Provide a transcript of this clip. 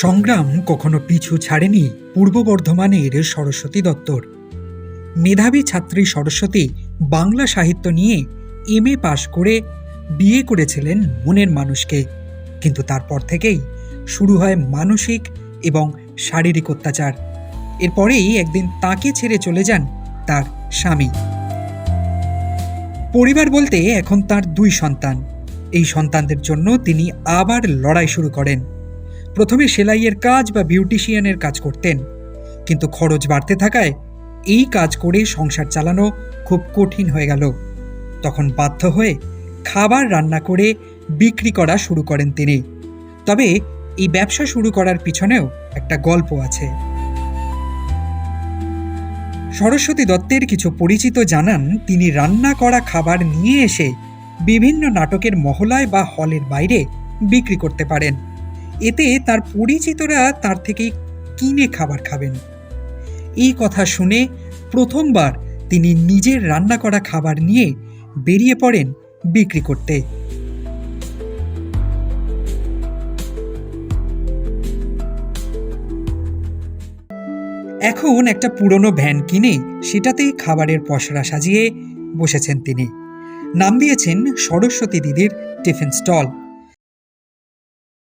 সংগ্রাম কখনো পিছু ছাড়েনি পূর্ব বর্ধমানের সরস্বতী দত্তর। মেধাবী ছাত্রী সরস্বতী বাংলা সাহিত্য নিয়ে এমএ পাশ করে বিয়ে করেছিলেন মনের মানুষকে, কিন্তু তারপর থেকেই শুরু হয় মানসিক এবং শারীরিক অত্যাচার। এরপরেই একদিন তাকে ছেড়ে চলে যান তার স্বামী। পরিবার বলতে এখন তার 2 সন্তান। এই সন্তানদের জন্য তিনি আবার লড়াই শুরু করেন। প্রথমে সেলাইয়ের কাজ বা বিউটিশিয়ানের কাজ করতেন, কিন্তু খরচ বাড়তে থাকায় এই কাজ করে সংসার চালানো খুব কঠিন হয়ে গেল। তখন বাধ্য হয়ে খাবার রান্না করে বিক্রি করা শুরু করেন তিনি। তবে এই ব্যবসা শুরু করার পিছনেও একটা গল্প আছে। সরস্বতী দত্তের কিছু পরিচিত জানান, তিনি রান্না করা খাবার নিয়ে এসে বিভিন্ন নাটকের মহলায় বা হলের বাইরে বিক্রি করতে পারেন। এতে তার পরিচিতরা তার থেকেই কিনে খাবার খাবেন। এই কথা শুনে প্রথমবার তিনি নিজের রান্না করা খাবার নিয়ে বেরিয়ে পড়েন বিক্রি করতে। এখন একটা পুরনো ভ্যান কিনে সেটাতেই খাবারের পসরা সাজিয়ে বসেছেন তিনি। নাম দিয়েছেন সরস্বতী দিদির টিফিন স্টল।